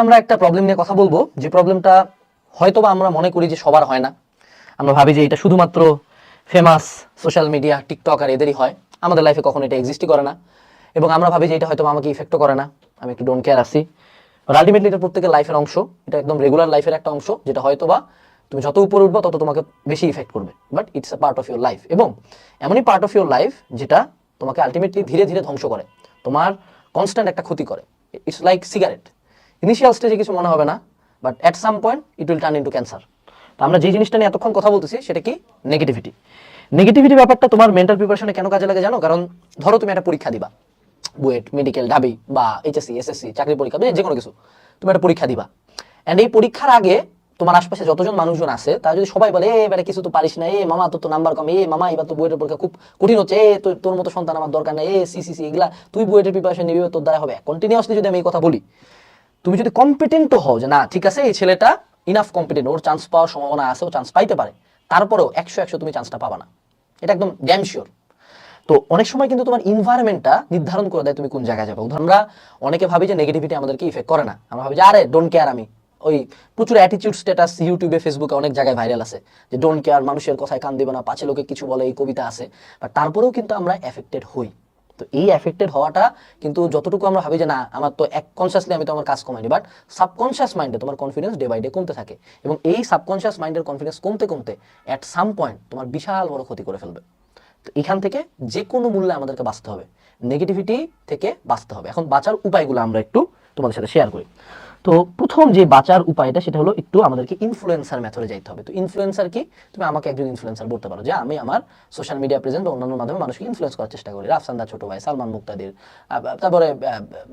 আমরা একটা প্রবলেম নিয়ে কথা বলবো, যে প্রবলেমটা হয়তোবা আমরা মনে করি যে সবার হয় না। আমরা ভাবি যে এটা শুধুমাত্র ফেমাস সোশ্যাল মিডিয়া টিকটক আর এদেরই হয়, আমাদের লাইফে কখনো এটা এক্সিস্টই করে না। এবং আমরা ভাবি যে এটা হয়তো আমাকে ইফেক্টও করে না, আমি একটু ডোন্ট কেয়ার আসি। আলটিমেটলি এটা প্রত্যেকের লাইফের অংশ, এটা একদম রেগুলার লাইফের একটা অংশ, যেটা হয়তোবা তুমি যত উপরে উঠবো তত তোমাকে বেশি ইফেক্ট করবে, but it's a part of your life. এবং এমনই পার্ট অফ ইউর লাইফ যেটা তোমাকে আলটিমেটলি ধীরে ধীরে ধ্বংস করে, তোমার কনস্ট্যান্ট একটা ক্ষতি করে। ইটস লাইক সিগারেট, ইনিশিয়াল স্টেজে কিছু মনে হবে না, but at some point it will turn into cancer. তো আমরা যে জিনিসটা নিয়ে এতক্ষণ কথা বলতেছি সেটা কি? নেগেটিভিটি। নেগেটিভিটি ব্যাপারটা তোমার মেন্টাল প্রিপারেশনে কেন কাজে লাগে জানো? কারণ ধরো তুমি একটা পরীক্ষা দিবা, বুয়েট, মেডিকেল, ঢাবি বা এইচএসসি, এসএসসি, চাকরির পরীক্ষা, যে কোনো কিছু তুমি একটা পরীক্ষা দিবা। অ্যান্ড এই পরীক্ষার আগে তোমার আশপাশে যতজন মানুষজন আছে তারা যদি সবাই বলে এবারে কিছু তো পারিস না, মামা তোর তো নাম্বার কম, মামা এবার তো বুয়েটের পরীক্ষা খুব কঠিন হচ্ছে, তোর মতো সন্তান আমার দরকার নেই, সি এগুলা তুই বুয়েটের প্রিপারেশন নিবি, তোর দ্বারা হবে। কন্টিনিউয়াসলি যদি আমি এই কথা বলি, তুমি যদি কম্পিটেন্টও হও যে না ঠিক আছে এই ছেলেটা ইনাফ কম্পিটেন্ট, ওর চান্স পাওয়ার সম্ভাবনা আছে, ও চান্স পাইতে পারে, তারপরেও 100 তুমি চান্সটা পাবা না, এটা একদম ড্যাম শিওর। তো অনেক সময় কিন্তু তোমার ইনভায়রনমেন্টটা নির্ধারণ করে দেয় তুমি কোন জায়গায় যাবে। আমরা অনেকে ভাবি যে নেগেটিভিটি আমাদেরকে ইফেক্ট করে না, আমরা ভাবি যে আরে ডোন্ট কেয়ার। আমি ওই প্রচুর অ্যাটিটিউড স্ট্যাটাস ইউটিউবে, ফেসবুকে অনেক জায়গায় ভাইরাল আছে যে ডোন্ট কেয়ার, মানুষের কথায় কান দিবে না, পাছে লোকে কিছু বলে, এই কবিতা আছে। বাট তারপরেও কিন্তু আমরা এফেক্টেড হই। তো এই এফেক্টেড হওয়াটা কিন্তু যতটুকু আমরা ভাবি যে না আমার তো কনসিয়াসলি আমি তো আমার কাজ কমাইনি, বাট সাবকনসিয়াস মাইন্ডে তোমার কনফিডেন্স ডে বাই ডে কমতে থাকে, এবং এই সাবকনসিয়াস মাইন্ডের কনফিডেন্স কমতে কমতে অ্যাট সাম পয়েন্ট তোমার বিশাল বড় ক্ষতি করে ফেলবে। তো এখান থেকে যে কোনো মূল্যে আমাদেরকে বাঁচতে হবে, নেগেটিভিটি থেকে বাঁচতে হবে। এখন বাঁচার উপায়গুলো আমরা একটু তোমাদের সাথে শেয়ার করি। তো প্রথম যে বাঁচার উপায়টা সেটা হলো একটু আমাদেরকে ইনফ্লুয়েন্সার মেথডে যাইতে হবে। তো ইনফ্লুয়েন্সার কি? তুমি আমাকে একজন ইনফ্লুয়েন্সার বলতে পারো যে আমি আমার সোশ্যাল মিডিয়া প্রেজেন্ট বা অন্যান্য মাধ্যমে মানুষকে ইনফ্লুয়েন্স করার চেষ্টা করি। রাফসান্দা ছোট ভাই, সালমান মুক্তাদির, তারপরে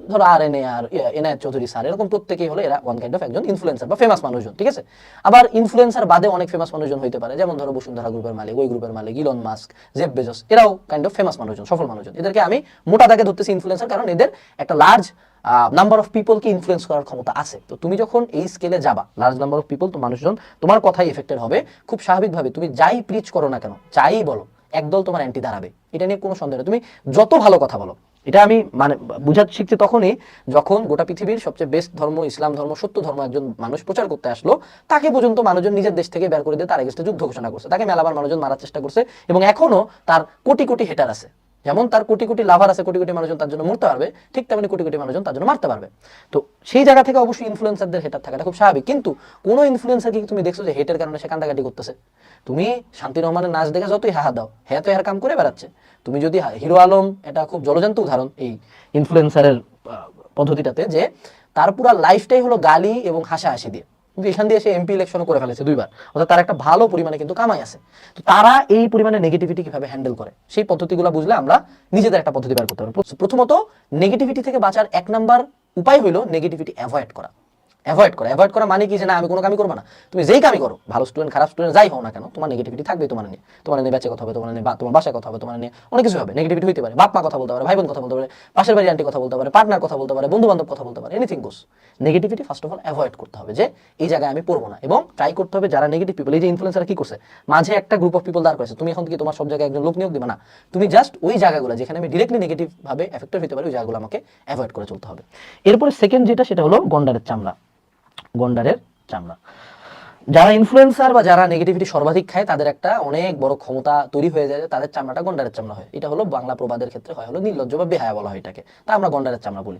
ধরো আর এন এ আর এনায়েত চৌধুরী স্যার, এরকম প্রত্যেকেই হলো এরা ওয়ান কাইন্ড অফ একজন ইনফ্লুয়েন্সার বা ফেমাস মানুষজন, ঠিক আছে? আবার ইনফ্লুয়েন্সার বাদে অনেক ফেমাস মানুষজন হইতে পারে, যেমন ধরো বসুন্ধরা গ্রুপের মালিক, ওই গ্রুপের মালিক ইলন মাস্ক, জেফ বেজোস, এরাও কাইন্ড অফ ফেমাস মানুষজন, সফল মানুষজন। এদেরকে আমি মোটা দাগে ধরতেছি ইনফ্লুয়েন্সার, কারণ এদের একটা লার্জ নাম্বার অফ পিপলকে ইনফ্লুয়েন্স করার ক্ষমতা আছে। তো তুমি যখন এই স্কেলে যাবা, লার্জ নাম্বার অফ পিপল, তো মানুষজন তোমার কথাই এফেক্টেড হবে। খুব স্বাভাবিকভাবে তুমি যাই প্রিচ করো না কেন, যাই বলো, একদল তোমার অ্যান্টি দাঁড়াবে, এটা নিয়ে কোনো সন্দেহ নেই। তুমি যত ভালো কথা বলো, এটা আমি মানে বুঝাতে শিখছি তখনই যখন গোটা পৃথিবীর সবচেয়ে বেস্ট ধর্ম, ইসলাম ধর্ম, সত্য ধর্ম একজন মানুষ প্রচার করতে আসলো, তাকে পর্যন্ত মানুষজন নিজের দেশ থেকে বের করে দিয়ে তার এগেইনস্টে যুদ্ধ ঘোষণা করছে, তাকে মেলাবার মানুষজন মারার চেষ্টা করছে, এবং এখনো তার কোটি কোটি হেটার আছে। যেমন তার কোটি কোটি লাভার আছে, কোটি কোটি মানুষজন তার জন্য মরতে পারবে, ঠিক তেমনি কোটি কোটি মানুষজন তার জন্য মারতে পারবে। তো সেই জায়গা থেকে অবশ্যই ইনফ্লুয়েন্সারদের হেটার থাকাটা খুব স্বাভাবিক। কিন্তু কোনো ইনফ্লুয়েন্সার কি তুমি দেখছো যে হেটের কারণে সে কান্দাকাটি করতেছে? তুমি শান্তি রহমানের নাচ দেখে যতই হাহা দাও, হ্যাঁ তো এর কাম করে বেড়াচ্ছে। তুমি যদি হিরো আলম, এটা খুব জলজান্ত উদাহরণ এই ইনফ্লুয়েন্সারের পদ্ধতিটাতে, যে তার পুরো লাইফটাই হলো গালি এবং হাসাহাসি দিয়ে, কিন্তু এখান দিয়ে সে এমপি ইলেকশন করে ফেলেছে 2বার, অর্থাৎ তার একটা ভালো পরিমাণে কিন্তু কামাই আছে। তো তারা এই পরিমাণে নেগেটিভিটি কিভাবে হ্যান্ডেল করে, সেই পদ্ধতিগুলো বুঝলে আমরা নিজেদের একটা পদ্ধতি বের করতে পারবো। প্রথমত নেগেটিভিটি থেকে বাঁচার 1 নাম্বার উপায় হলো নেগেটিভিটি অ্যাভয়েড করা। অ্যাভয়েড করা মানে কি? যে না আমি কোনো কামই করবো না। তুমি যেই কামই করো, ভালো স্টুডেন্ট খারাপ স্টুডেন্ট যাই হও না কেন, তোমার নেগেটিভিটি থাকবে। তোমার নিয়ে বেঁচে কথা হবে, তোমার নিয়ে তোমার বাসায় কথা হবে, তোমার নিয়ে অনেক কিছু হবে। নেগেটিভিটি হইতে পারে, বাপ মা কথা বলতে পারে, ভাই বোন কথা বলতে পারে, পাশের বাড়ি আন্টি কথা বলতে পারে, পার্টনার কথা বলতে পারে, বন্ধু বান্ধব কথা বলতে পারে, anything goes. Negativity first of all avoid করতে হবে, যে এই জায়গায় আমি পড়বো না। এবং ট্রাই করতে হবে যারা নেগেটিভ পিপল, এই যে ইনফ্লুয়েন্সার কি করছে, মাঝে একটা গ্রুপ অফ পিপল দাঁড় করেছে, তুমি এখন কি তোমার সব জায়গায় একজন লোক নিয়োগ দিবে না। তুমি জাস্ট ওই জায়গাগুলো যেখানে আমি ডিরেক্টলি নেগেটিভ ভাবে এফেক্টেড হতে পারি, ওই জায়গাগুলো আমাকে অ্যাভয়েড করে চলতে হবে। এরপরে সেকেন্ড যেটা, সেটা হলো গন্ডারের চামড়া। যারা ইনফ্লুয়েন্সার বা যারা নেগেটিভিটি সর্বাধিক খায়, তাদের একটা অনেক বড় ক্ষমতা তৈরি হয়ে যায়, তাদের চামড়াটা গন্ডারের চামড়া হয়। এটা হলো বাংলা প্রবাদের ক্ষেত্রে হয় হলো নির্লজ্জ বা বেহায়া বলা হয় এটাকে, তা আমরা গন্ডারের চামড়া বলি।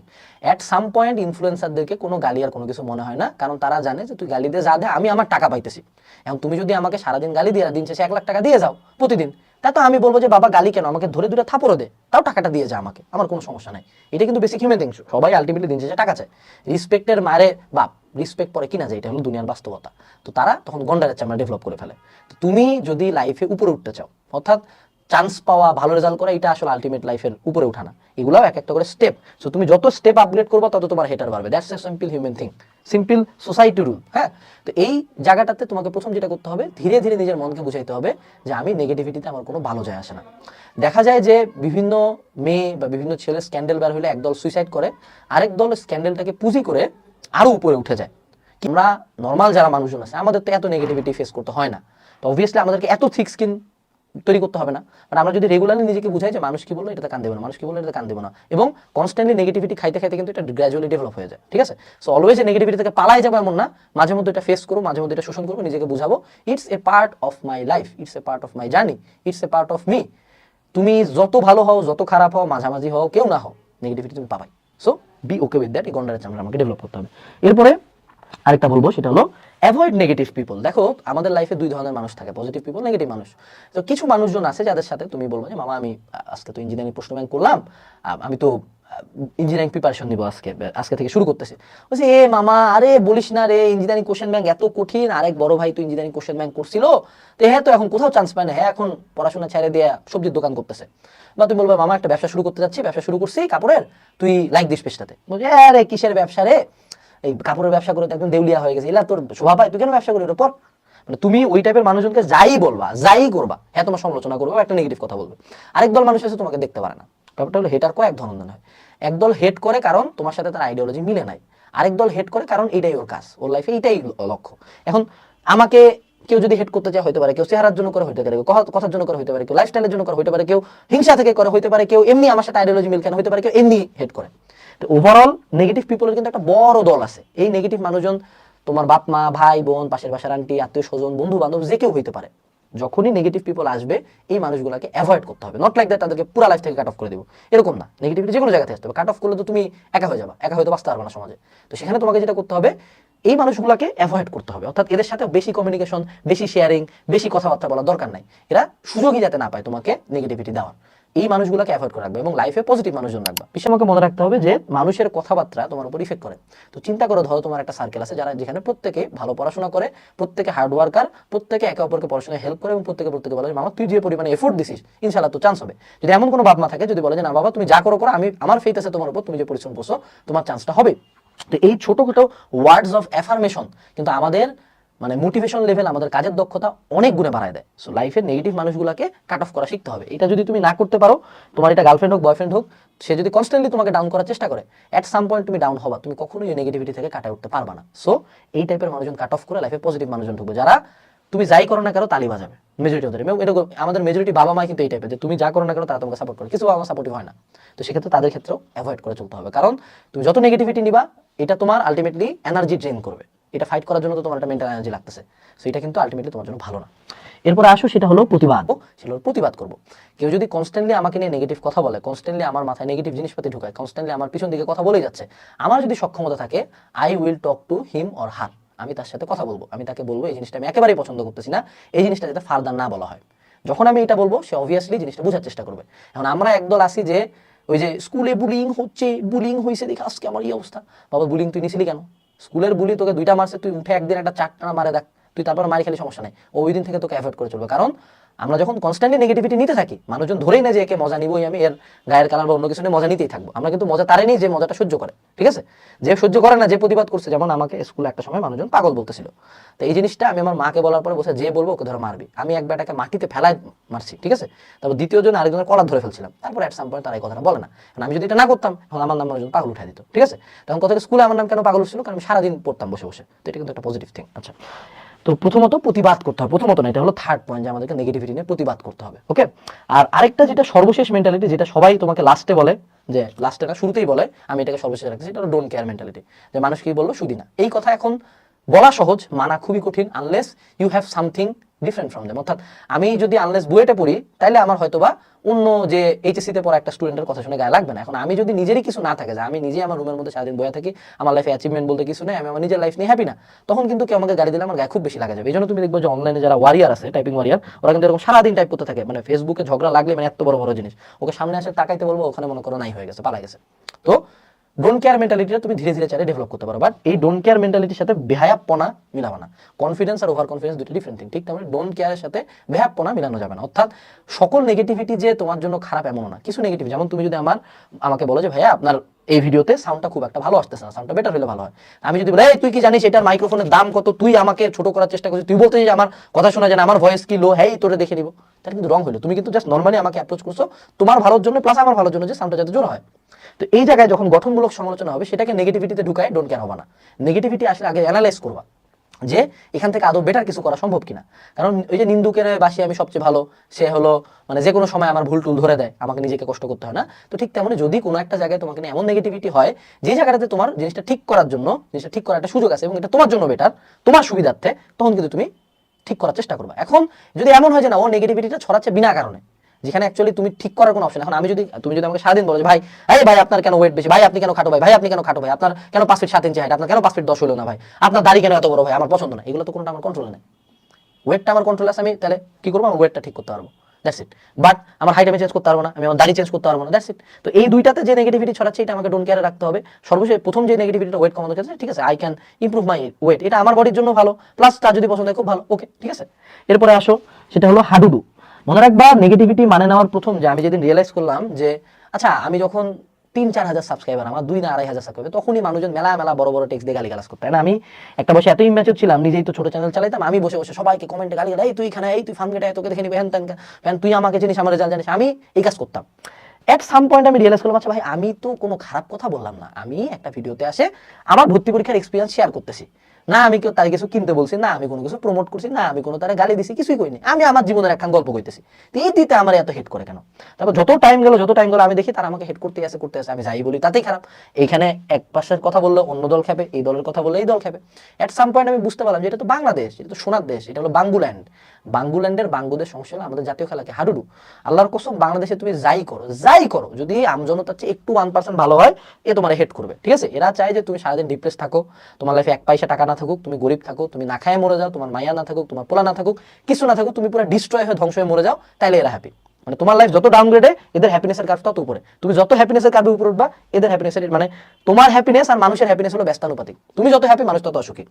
এট সাম পয়েন্ট ইনফ্লুয়েন্সারদেরকে কোনো গালি আর কোনো কিছু মনে হয় না, কারণ তারা জানে যে তুই গালি দিয়ে যা দে, আমি আমার টাকা পাইতেছি। এখন তুমি যদি আমাকে সারাদিন গালি দিয়ে দিন শেষে 1 লাখ টাকা দিয়ে যাও প্রতিদিন, তা তো আমি বলবো যে বাবা গালি কেন, আমাকে ধরে ধরে থাপড়ও দে, তাও টাকাটা দিয়ে যা আমাকে, আমার কোনো সমস্যা নাই। এটা কিন্তু বেসিক হিউম্যান থিংস, সবাই আলটিমেটলি দিন শেষে টাকা চায়। রিসপেক্টের মারে বাপ, রিসপেক্ট পরে কিনা যায়, এটা হলো দুনিয়ার বাস্তবতা। তো তারা তখন গন্ডারের চামড়া ডেভেলপ করে ফেলে। তো তুমি যদি লাইফে উপরে উঠতে চাও, অর্থাৎ চান্স পাওয়া, ভালো রেজাল্ট করা, এটা আসলে আলটিমেট লাইফের উপরে উঠানা, এগুলাও এক একটা করে স্টেপ। সো তুমি যত স্টেপ আপগ্রেড করবা তত তোমার হেটার বাড়বে। That's a simple human thing, simple society rule. হ্যাঁ, তো এই জায়গাটাতে তোমাকে প্রথম যেটা করতে হবে, ধীরে ধীরে নিজের মনকে বুঝাইতে হবে যে আমি নেগেটিভিটিতে আমার কোনো ভালো যায় আসে না। দেখা যায় যে বিভিন্ন মেয়ে বা বিভিন্ন ছেলে স্ক্যান্ডেল বের হলে একদল সুইসাইড করে, আরেক দল স্ক্যান্ডেলটাকে পুঁজি করে আরো উপরে উঠে যায়। আমরা নর্মাল যারা মানুষজন আছে, আমাদের তো এত নেগেটিভিটি ফেস করতে হয় না। তো অবভিয়াসলি আমাদেরকে এত থিক স্কিন তৈরি করতে হবে না। বাট আমরা যদি রেগুলারলি নিজেকে বুঝাই যে মানুষ কি বললো এটাতে কান দেবো না, মানুষ কি বললো এটাতে কান দেবো না, এবং কনস্ট্যান্টলি নেগেটিভিটি খাইতে খাইতে কিন্তু এটা গ্র্যাজুয়ালি ডেভেলপ হয়ে যায়, ঠিক আছে? সো অলওয়েজ এই নেগেটিভিটি থেকে পালাই যাবো এমন না, মাঝে মধ্যে এটা ফেস করবো, মাঝে মধ্যে এটা শোষণ করবো, নিজেকে বুঝাবো it's a part of my life, it's a part of my journey, it's a part of me. তুমি যত ভালো হও, যত খারাপ হও, মাঝামাঝি হও, কেউ না হও, নেগেটিভিটি তুমি পাবাই। So be okay with that. এই গন্ডারের চামড়া আমাকে ডেভেলপ করতে হবে। এরপরে আরেকটা বলবো, সেটা হলো অ্যাভয়েড নেগেটিভ পিপল। দেখো আমাদের লাইফে দুই ধরনের মানুষ থাকে, পজিটিভ পিপল, নেগেটিভ মানুষ। তো কিছু মানুষজন আছে যাদের সাথে তুমি বলবো যে মামা আমি আজকে তো ইঞ্জিনিয়ারিং প্রশ্ন ব্যাংক করলাম, আমি তো ইঞ্জিনিয়ারিং প্রিপারেশন নিব, আজকে থেকে শুরু করতেছি। বলছি এ মামা আরে বলিস না রে, ইঞ্জিনিয়ারিং কোশ্চেন ব্যাংক এত কঠিন, আরেক বড় ভাই তো ইঞ্জিনিয়ারিং কোশ্চেন ব্যাংক করছিল, তো হ্যাঁ তো এখন কোথাও চান্স পায় না, হ্যাঁ এখন পড়াশোনা ছেড়ে দিয়ে সবজির দোকান করতেছে। বা তুমি বলবে মামা একটা ব্যবসা শুরু করতে যাচ্ছি, ব্যবসা শুরু করছি কাপড়ের, তুই লাইক দিস পেজটাতে। বলছি আরে কিসের ব্যবসা রে, এই কাপড়ের ব্যবসা করে তো একদম দেউলিয়া হয়ে গেছে, এলা তোর শোভা পায়, তুই কেন ব্যবসা করি ওর পর? মানে তুমি ওই টাইপের মানুষজনকে যাই বলবা, যাই করবা, হ্যাঁ তোমার সমালোচনা করবে, একটা নেগেটিভ কথা বলবে। আরেক দল মানুষ আছে তোমাকে দেখতে পারে না। ব্যাপারটা হলো হেটার কয়েক ধরনের হয়। একদল হেট করে কারণ তোমার সাথে তার আইডিওলজি মিলে নাই, আরেক দল হেট করে কারণ এটাই ওর কাজ, ওর লাইফে এটাই লক্ষ্য। এখন আমাকে কেউ যদি হেট করতে চায় হতে পারে, কেউ চেহারার জন্য করে হতে পারে, কেউ কথার জন্য করে হতে পারে, কেউ লাইফস্টাইলের জন্য করে হতে পারে, কেউ হিংসা থেকে করে হতে পারে, কেউ এমনি আমার সাথে আইডিওলজি মিল কেন হতে পারে, কেউ এমনি হেট করে। ওভারঅল নেগেটিভ পিপলের কিন্তু একটা বড় দল আছে। এই নেগেটিভ মানুষজন তোমার বাপ মা, ভাই বোন, পাশের বাসার আন্টি, আত্মীয় স্বজন, বন্ধু বান্ধব, যে কেউ হইতে পারে। যখনই নেগেটিভ পিপল আসবে এই মানুষগুলোকে অ্যাভয়েড করতে হবে। নট লাইক দ্যাট তাদেরকে পুরো লাইফ থেকে কাট অফ করে দেবো, এরকম না। নেগেটিভিটি যে কোনো জায়গাতে আসতে হবে, কাট অফ করলে তো তুমি একা হয়ে যাবে, একা হয়তো বাঁচতে পারবে না সমাজে। তো সেখানে তোমাকে যেটা করতে হবে, এই মানুষগুলোকে অ্যাভয়েড করতে হবে, অর্থাৎ এদের সাথে বেশি কমিউনিকেশন, বেশি শেয়ারিং, বেশি কথাবার্তা বলার দরকার নাই। এরা সুযোগই যাতে না পায় তোমাকে নেগেটিভিটি দেওয়ার। এই মানুষগুলোকে অ্যাভয়েড করে রাখবে এবং লাইফে পজিটিভ মানুষজন রাখবে। বিষয় আমাকে মনে রাখতে হবে যে মানুষের কথাবার্তা তোমার উপর ইফেক্ট করে। তো চিন্তা করো, ধরো তোমার একটা সার্কেল আছে যারা, যেখানে প্রত্যেকে ভালো পড়াশোনা করে, প্রত্যেকে হার্ড ওয়ার্কার, প্রত্যেকে একে অপরকে পড়াশোনায় হেল্প করে এবং প্রত্যেকে বলে যে মামা তুই যে পরিমাণে এফোর্ট দিছিস ইনশাআল্লাহ তো চান্স হবে। যদি এমন কোনো বাপ মা থাকে যদি বলে যে না বাবা তুমি যা করো করো, আমি আমার ফেথ আছে তোমার উপর, তুমি যে পরিশ্রম করছো তোমার চান্সটা হবে। তো এই ছোটখাটো ওয়ার্ডস অফ অ্যাফার্মেশন কিন্তু আমাদের মানে মোটিভেশন লেভেল, আমাদের কাজের দক্ষতা অনেক গুণে বাড়ায় দেয়। সো লাইফের নেগেটিভ মানুষগুলোকে কাট অফ করা শিখতে হবে। এটা যদি তুমি না করতে পারো, তোমার এটা গার্লফ্রেন্ড হোক, বয়ফ্রেন্ড হোক, সে যদি কনস্ট্যান্টলি তোমাকে ডাউন করার চেষ্টা করে, এট সাম পয়েন্ট তুমি ডাউন হবা, তুমি কখনোই এই নেগেটিভিটি থেকে কাটায় উঠতে পারবা না। সো এই টাইপের মানুষজন কাট অফ করে লাইফে পজিটিভ মানুষজন ঢুকবে, যারা তুমি যাই করো না কেন তালি বাজাবে। মেজরিটি ওদের, এটা আমাদের মেজরিটি বাবা মা কিন্তু এই টাইপের, যে তুমি যা করো না কেন তারা তোমাকে সাপোর্ট করে। কিছু বাবা মা সাপোর্টিভ হয় না, তো সেক্ষেত্রে তাদের ক্ষেত্রেও অ্যাভয়েড করে চলতে হবে। কারণ তুমি যত নেগেটিভিটি নিবা, এটা তোমার আলটিমেটলি এনার্জি ড্রেন করবে। এটা ফাইট করার জন্য তো তোমার একটা মেন্টাল এনার্জি লাগতেছে, সো এটা কিন্তু আলটিমেটলি তোমার জন্য ভালো না। এরপরে আসো, সেটা হলো প্রতিবাদ। সেটা হলো প্রতিবাদ করবো। কেউ যদি কনস্ট্যান্টলি আমাকে নিয়ে নেগেটিভ কথা বলে, কনস্ট্যান্টলি আমার মাথায় নেগেটিভ জিনিসপাতি ঢুকায়, কনস্ট্যান্টলি আমার পিছন দিকে কথা বলেই যাচ্ছে, আমার যদি সক্ষমতা থাকে, I will talk to him or her, আমি তার সাথে কথা বলবো। আমি তাকে বলবো এই জিনিসটা আমি একেবারেই পছন্দ করতেছি না, এই জিনিসটা যাতে ফার্দার না বলা হয়। যখন আমি এটা বলবো, সে অবভিয়াসলি জিনিসটা বোঝার চেষ্টা করবে। এখন আমরা একদল আসি যে ওই যে স্কুলে বুলিং হচ্ছে, বুলিং হয়েছে দেখে আজকে আমার এই অবস্থা। বাবা বুলিং তুই নিছিলি কেন? স্কুলের বুলি তোকে 2টা মারছে, তুই উঠে একদিন একটা 4টা মারে দেখ, তুই তারপর মারি খেলে সমস্যা নেই। ওই দিন থেকে তোকে অ্যাভয়েড করে চলবে। কারণ আমরা যখন কনস্ট্যান্টলি নেগেটিভিটি নিতে থাকি, মানুষজন ধরেই না যে একে মজা নিবই, আমি এর গায়ের কালার বা অন্য কিছু নিয়ে মজা নিতেই থাকবো। আমরা কিন্তু মজা তারে নেই যে মজাটা সহ্য করে, ঠিক আছে? যে সহ্য করে না, যে প্রতিবাদ করছে, যেমন আমাকে স্কুলে একটা সময় মানুষজন পাগল বলতেছিল। তো এই জিনিসটা আমি আমার মাকে বলার পরে বসে যে বলবো ওকে ধরে মারবি, আমি এক বেটাকে মাটিতে ফেলায় মারছি, ঠিক আছে? তারপর দ্বিতীয় জন আরেকজনের কলার ধরে ফেলছিলাম, তারপর এট সাম পয়েন্ট তারা এই কথাটা বলে না। আমি যদি এটা না করতাম, এখন আমার নাম মানুষজন পাগল উঠাই দিত, ঠিক আছে? তখন কথা স্কুলে আমার নাম কেন পাগল ছিল? কারণ আমি সারাদিন পড়তাম বসে বসে। তো এটা কিন্তু একটা পজিটিভ থিং। আচ্ছা, তো প্রথমত প্রতিবাদ করতে হবে, প্রথমত না, এটা হলো থার্ড পয়েন্ট, যে আমাদেরকে নেগেটিভিটি নিয়ে প্রতিবাদ করতে হবে। ওকে, আর আরেকটা যেটা সর্বশেষ মেন্টালিটি, যেটা সবাই তোমাকে লাস্টে বলে, যে লাস্টে না শুরুতেই বলে, আমি এটাকে সর্বশেষ রাখছি, সেটা হলো ডোন্ট কেয়ার মেন্টালিটি। যে মানুষ কি বললো শুধু না, এই কথা এখন বলা সহজ, মানা খুবই কঠিন, unless you have something different from them. অর্থাৎ আমি যদি আনলেস বুয়েটে পড়ি, তাহলে আমার হয়তোবা অন্য যে এইচএসসি তে পড়া একটা স্টুডেন্টের কথা শুনে গায়ে লাগবে না। এখন আমি যদি নিজেরই কিছু না থাকে, যে আমি নিজে আমার রুমের মধ্যে সারাদিন বয়ে থাকি, আমার লাইফে অ্যাচিভমেন্ট বলতে কিছু নেই, আমি আমার নিজের লাইফ নিয়ে হ্যাপি না, তখন কিন্তু কেউ আমাকে গাড়ি দিলে আমার গায়ে খুব বেশি লাগা যাবে। এই জন্য তুমি দেখবো যে অনলাইনে যারা ওয়ারিয়ার আছে, টাইপিং ওয়ারিয়ার, ওরা কিন্তু এরকম সারাদিন টাইপ করতে থাকে। মানে ফেসবুকে ঝগড়া লাগলে, মানে এত বড় বড় জিনিস, ওকে সামনে আসে তাকাইতে বলবো, ওখানে মনে করো নাই হয়ে গেছে, পালা গেছে। তো ডোন্ট কেয়ার মেন্টালিটিটা তুমি ধীরে ধীরে চাইলে ডেভেলপ করতে পারো, বাট এই ডোন্ট কেয়ার মেন্টালিটির সাথে বেহায়াপনা মিলাবো না। কনফিডেন্স আর ওভার কনফিডেন্স দুটো ডিফারেন্ট থিং। ঠিক তেমনি ডোন্ট কেয়ারের সাথে বেহায়াপনা মিলানো যাবে না। অর্থাৎ সকল নেগেটিভিটি যে তোমার জন্য খারাপ এমন না। কিছু নেগেটিভ, যেমন তুমি যদি আমাকে বলো যে ভাইয়া আপনার এই ভিডিওতে সাউন্ডটা খুব একটা ভালো আসতেছে না, সাউন্ডটা বেটার হলে ভালো হয়। আমি যদি বলি তুই কি জানিস এটার মাইক্রোফোনের দাম কত, তুই আমাকে ছোট করার চেষ্টা করছিস, তুই বলতে যে আমার কথা শোনা যায় না, আমার ভয়েস কি লো, হ্যাঁ তোরে দেখে নিব, তাহলে কিন্তু রং হলো। তুমি কিন্তু জাস্ট নর্মালি আমাকে অ্যাপ্রোচ করছো তোমার ভালোর জন্য, প্লাস আমার ভালোর জন্য, যে সাউন্ডটা যাতে জোর হয়। তো এই জায়গায় যখন গঠনমূলক সমালোচনা হবে, সেটাকে নেগেটিভিটিতে ঢুকায় ডোন্ট কেয়ার হবে না। নেগেটিভিটি আসলে আগে অ্যানালাইজ করবা, যে এখান থেকে আদৌ বেটার কিছু করা সম্ভব কিনা। কারণ ওই যে নিন্দুকের বাসি আমি সবচেয়ে ভালো, সে হলো মানে যে কোনো সময় আমার ভুল টুল ধরে দেয়, আমাকে নিজেকে কষ্ট করতে হয় না। তো ঠিক তেমনি যদি কোনো একটা জায়গায় তোমাকে নিয়ে এমন নেগেটিভিটি হয় যে জায়গাটাতে তোমার জিনিসটা ঠিক করার জন্য, জিনিসটা ঠিক করার একটা সুযোগ আছে এবং এটা তোমার জন্য বেটার, তোমার সুবিধার্থে, তখন কিন্তু তুমি ঠিক করার চেষ্টা করবা। এখন যদি এমন হয় যে না ও নেগেটিভিটিটা ছড়াচ্ছে বিনা কারণে, যেখানে অ্যাকচুয়ালি তুমি ঠিক করার কোনো অপশন, এখন আমি যদি তুমি যদি আমাকে সারাদিন বলো যে ভাই এই ভাই আপনার কেন ওয়েট বেশি, ভাই আপনি কেন খাটো, ভাই ভাই আপনি কেন খাটো, ভাই আপনার কেন 5 ফিট 7 ইঞ্চি হাইট, আপনার কেন 5 ফিট 10 হলো না, ভাই আপনার দাড়ি কেন এত বড়, ভাই আমার পছন্দ না, এগুলো তো কোনটা আমার কন্ট্রোলে নেই। ওয়েটটা আমার কন্ট্রোল আছে, আমি তাহলে কি করবো, আমার ওয়েটটা ঠিক করতে পারবো, দ্যাটস ইট। বাট আমার হাইট আমি চেঞ্জ করতে পারবো না, আমি আমার দাড়ি চেঞ্জ করতে পারবো না, দ্যাটস ইট। তো এই দুইটাতে যে নেগেটিভিটি ছড়াচ্ছে এটা আমাকে ডোন্ট কেয়ারে রাখতে হবে। সর্বশেষ প্রথম যে নেগেটিভিটিটা ওয়েট কমানোর ক্ষেত্রে, ঠিক আছে, I can improve my weight, এটা আমার বডির জন্য ভালো, প্লাস তার যদি পছন্দ হয় খুব ভালো, ওকে ঠিক আছে। এরপরে আসো, সেটা হলো হাডুডু। মনে রাখবা নেগেটিভিটি মানে নেওয়ার প্রথম যে আমি যেদিন রিয়েলাইজ করলাম যে আচ্ছা আমি যখন 3-4 হাজার সাবস্ক্রাইবার, আমার 2 না 2.5 হাজার সাবস্ক্রাইবার, তখনই মানুষজন মেলা মেলা বড় বড় টেক্সট দিয়ে গালিগালাজ করতে হয় না। আমি একটা বসে এত ইম্যাচিউর ছিলাম, নিজেই তো ছোট চ্যানেল চালাইতাম, আমি বসে বসে সবাইকে কমেন্টে গালি, এই তুই এখানে, এই তুই ফান কেটে, তোকে দেখে নিবে, হ্যান ত্যান, তুই আমাকে চিনিস, আমার রেজাল্ট জানিস, আমি এই কাজ করতাম। এট সাম পয়েন্ট আমি রিয়েলাইজ করলাম আচ্ছা ভাই আমি তো কোনো খারাপ কথা বললাম না, আমি একটা ভিডিওতে আসে আমার ভর্তি পরীক্ষার এক্সপিরিয়েন্স শেয়ার করতেছি, না আমি কেউ তার কিছু কিনতে বলছি, না আমি কোনো কিছু প্রমোট করছি, না আমি কোনো তারা গালি দিছি, কিছুই করিনি, আমি আমার জীবনের একখান গল্প কইতেছি। তো এই দিতে আমার এত হেট করে কেন? তারপর যত টাইম গেল আমি দেখি তারা আমাকে হেট করতে আসে, আমি যাই বলি তাতেই খারাপ। এইখানে এক পাশের কথা বললে অন্য দল খেপে, এই দলের কথা বললে এই দল খেপে। এট সাম পয়েন্ট আমি বুঝতে পারলাম যে এটা তো বাংলাদেশ, এটা তো সোনার দেশ, এটা হলো বাঙ্গুল্যান্ড। বাঙ্গুল্যান্ডের বাঙ্গুদের সমস্যা হলো আমাদের জাতীয় খেলাকে হাডুডু। আল্লাহর কসম বাংলাদেশে তুমি যাই করো, যদি আমজনতার চেয়ে একটু 1% ভালো হয় এ তোমার হেট করবে, ঠিক আছে। এরা চায় যে তুমি সারাদিন ডিপ্রেস থাকো, তোমার লাইফে 1 পয়সা টাকা না থাকুক, তুমি গরিব থাকো, তুমি না খায় মরে যাও, তোমার মাইয়া না থাকুক, তোমার পোলা না থাকুক, কিছু না থাকুক, তুমি পুরো ডিস্ট্রয় হয়ে ধ্বংস হয়ে মরে যাও, তাইলে এরা হ্যাপি। মানে তোমার লাইফ যত ডাউনগ্রেডে এদের হ্যাপিনেসের কার্ভ তত উপরে, তুমি যত হ্যাপিনেসের কার্ভে উপরে উঠবা এদের হ্যাপিনেসের, মানে তোমার হ্যাপিনেস আর মানুষের হ্যাপিনেস হলো ব্যস্তানুপাতিক, তুমি যত হ্যাপি মানুষ তত অসুখী,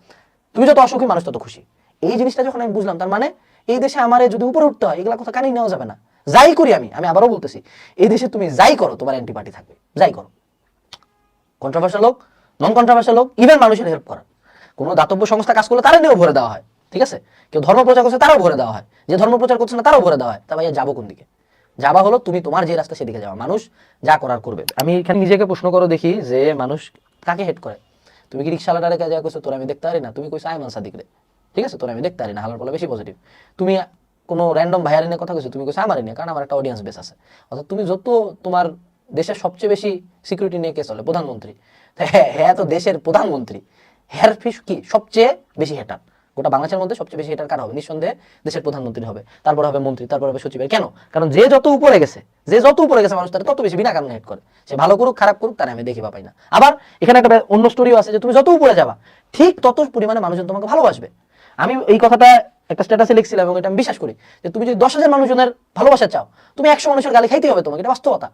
তুমি যত অসুখী মানুষ তত খুশি। এই জিনিসটা যখন আমি বুঝলাম, তার মানে এই দেশে আমার যদি উপরে উঠতে হয় এগুলা কথা কানেই নেওয়া যাবে না। যাই করি আমি আবারও বলতেছি, এই দেশে তুমি যাই করো তোমার অ্যান্টি পার্টি থাকবে, যাই করো, কন্ট্রোভার্সিয়াল হোক, নন কন্ট্রোভার্সিয়াল হোক, ইভেন মানুষের হেল্প করা, কোনো দাতব্য সংস্থা কাজ করলে তারা নিয়েও ভরে দেওয়া হয়, ঠিক আছে। কেউ ধর্ম প্রচার করছে তারাও ভরে দেওয়া হয়, যে ধর্ম প্রচার করছে না তারাও ভরে দেওয়া হয়। তা ভাইয়া যাবো কোন দিকে? যাবা হলো তুমি তোমার যে রাস্তা সেদিকে যাওয়া, মানুষ যা করার করবে। আমি এখানে নিজেকে প্রশ্ন করো দেখি যে মানুষ কাকে হেট করে। তুমি কি রিক্সাওয়ালাটারে কাজে কইছো তোর আমি দেখতে পারি না, তুমি কইছো আইমান সাদিক রে, ঠিক আছে, তোর আমি দেখতে পারি না, হালার বলে বেশি পজিটিভ। তুমি কোনো র্যান্ডম ভাইয়ার নিয়ে কথা কইছো, তুমি কইছো আমারই নিয়ে, কারণ আমার একটা অডিয়েন্স বেস আছে। অর্থাৎ তুমি যত তোমার দেশের সবচেয়ে বেশি সিকিউরিটি নিয়ে কে চলে, প্রধানমন্ত্রী, হ্যাঁ তো দেশের প্রধানমন্ত্রী, হ্যার ফিস কি সবচেয়ে বেশি হেটার গোটা বাংলাদেশের মধ্যে সবচেয়ে বেশি হেটার কার হবে? নিঃসন্দেহে দেশের প্রধানমন্ত্রী হবে, তারপর হবে মন্ত্রী, তারপর হবে সচিবের। কেন? কারণ যে যত উপরে গেছে, মানুষ তার তত বেশি বিনা কারণে হেট করে। সে ভালো করুক খারাপ করুক তার আমি দেখি পাই না। আবার এখানে একটা অন্য স্টোরিও আছে যে তুমি যত উপরে যাবা ঠিক তত পরিমাণে মানুষজন তোমাকে ভালোবাসবে। আমি এই কথাটা একটা স্ট্যাটাসে লিখছিলাম এবং এটা আমি বিশ্বাস করি যে তুমি যদি 10,000 মানুষজনের ভালোবাসা চাও, তুমি 100 মানুষের গালি খাইতেই হবে তোমাকে, এটা বাস্তবতা।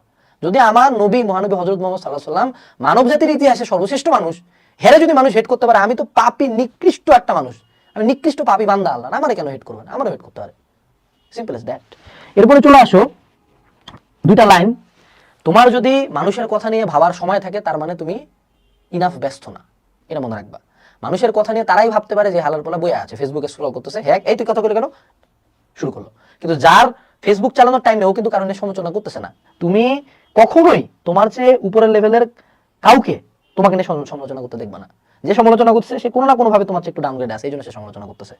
যদি আমার নবী মহানবী হযরত মুহাম্মদ সাল্লাল্লাহু আলাইহি ওয়াসাল্লাম মানব জাতির ইতিহাসে সর্বশ্রেষ্ঠ মানুষ, হেরে যদি মানুষ হেট করতে পারে, আমি তো পাপী নিকৃষ্ট একটা মানুষ, আমি নিকৃষ্ট পাপী বান্দা, আল্লাহ আমারে কেন হেট করবে না? আমারও হেট করতে পারে, সিম্পল এজ দ্যাট। এরপরে চলে আসো দুইটা লাইন, তোমার যদি মানুষের কথা নিয়ে ভাবার সময় থাকে তার মানে তুমি ইনাফ ব্যস্ত না, এটা মনে রাখবা। মানুষের কথা নিয়ে তারাই ভাবতে পারে যে হালার পোলা বইয়া আছে, ফেসবুকে স্ক্রল করতেছে, হ্যাঁ এই তুই কথা বলে কেন শুরু করলো, কিন্তু যার ফেসবুক চালানোর টাইম নেই ও কিন্তু কারণে সমালোচনা করতেছে না। তুমি কখনোই তোমার চেয়ে উপরের লেভেলের কাউকে তোমাকে নিয়ে সমালোচনা করতে দেখবা না। যে সমালোচনা করছে সে কোনো না কোনো ভাবে তোমার চেয়ে একটু ডাউনগ্রেড আছে, এই জন্য সে সমালোচনা করতেছে।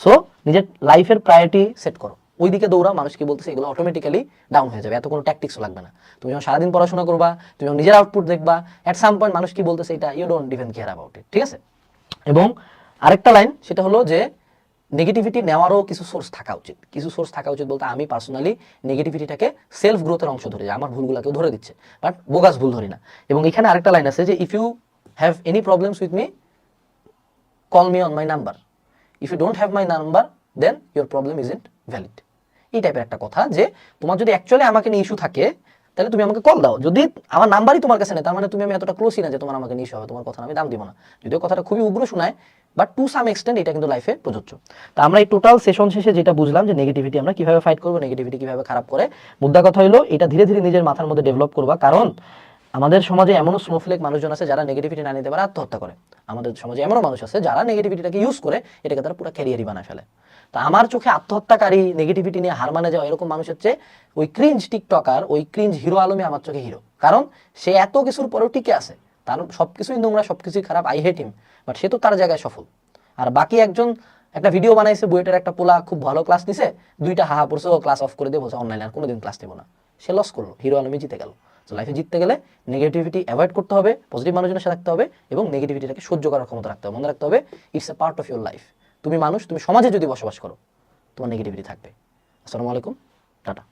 সো নিজের লাইফের প্রায়োরিটি সেট করো, ওইদিকে দৌড়াও, মানুষ কি বলতেছে এগুলো অটোমেটিক্যালি ডাউন হয়ে যাবে, এত কোনো ট্যাকটিক্সও লাগবে না। তুমি যখন সারাদিন পড়াশোনা করবা, তুমি যখন নিজের আউটপুট দেখবা, এট সাম পয়েন্ট মানুষ কি বলতেছে এটা you don't even care about it, ঠিক আছে। এবং আরেকটা লাইন, সেটা হলো যে নেগেটিভিটি নেওয়ারও কিছু সোর্স থাকা উচিত। কিছু সোর্স থাকা উচিত বলতে আমি পার্সোনালি নেগেটিভিটিটাকে সেলফ গ্রোথের অংশ ধরে যাই, আমার ভুলগুলোকেও ধরে দিচ্ছে, বাট বোগাস ভুল ধরি না। এবং এখানে আরেকটা লাইন আছে যে if you have any problems with me call me on my number, if you don't have my number then your problem isn't valid. এই টাইপের একটা কথা যে তোমার যদি অ্যাকচুয়ালি আমাকে নিয়ে ইস্যু থাকে তাহলে তুমি আমাকে কল দাও, যদি আমার নাম্বারই তোমার কাছে নেই তার মানে তুমি আমি এতটা ক্লোজই না যে তোমার আমাকে নিয়ে ইস্যু হবে, তোমার কথা আমি দাম দিব না। যদিও কথাটা খুবই উগ্র শোনায়, বাট টু সাম এক্সটেন্ট এটা কিন্তু লাইফে প্রযোজ্য। তো আমরা এই টোটাল সেশন শেষে যেটা বুঝলাম যে নেগেটিভিটি আমরা কিভাবে ফাইট করবো, নেগেটিভিটি কিভাবে খারাপ করে, মুদ্রা কথা হলো এটা ধীরে ধীরে নিজের মাথার মধ্যে ডেভেলপ করবা। কারণ আমাদের সমাজে এমনও স্নোফ্লেক মানুষজন আছে যারা নেগেটিভিটি না নিতে পারে আত্মহত্যা করে। আমাদের সমাজে এমনও মানুষ আছে যারা নেগেটিভিটিটাকে ইউজ করে এটাকে তারা পুরো ক্যারিয়ারই বানায় ফেলে। তো আমার চোখে আত্মহত্যাকারী, নেগেটিভিটি নিয়ে হার মানে যাওয়া এরকম মানুষ হচ্ছে ওই ক্রিঞ্জ টিকটকার, ওই ক্রিঞ্জ হিরো আলমী আমার চোখে হিরো। কারণ সে এত কিছুর পরেও টিকে আছে, তার সবকিছুই নোংরা, সবকিছুই খারাপ, আই হেট হিম, বাট সে তো তার জায়গায় সফল। আর বাকি একজন একটা ভিডিও বানাইছে, বুয়েটের একটা পোলা খুব ভালো ক্লাস নিছে, 2টা হাহা পড়ছে, ও ক্লাস অফ করে দিয়ে বলছে অনলাইনে আর কোনোদিন ক্লাস নেবো না, সে লস করলো, হিরো আলমী জিতে গেল। তো লাইফে জিততে গেলে নেগেটিভিটি অ্যাভয়েড করতে হবে, পজিটিভ মানুষজনের সাথে থাকতে হবে এবং নেগেটিভিটিটাকে সহ্য করার ক্ষমতা রাখতে হবে। মনে রাখতে হবে it's a part of your life. তুমি মানুষ, তুমি সমাজে যদি বসবাস করো, তোমার নেগেটিভিটি থাকবে। আসসালামু আলাইকুম, টাটা।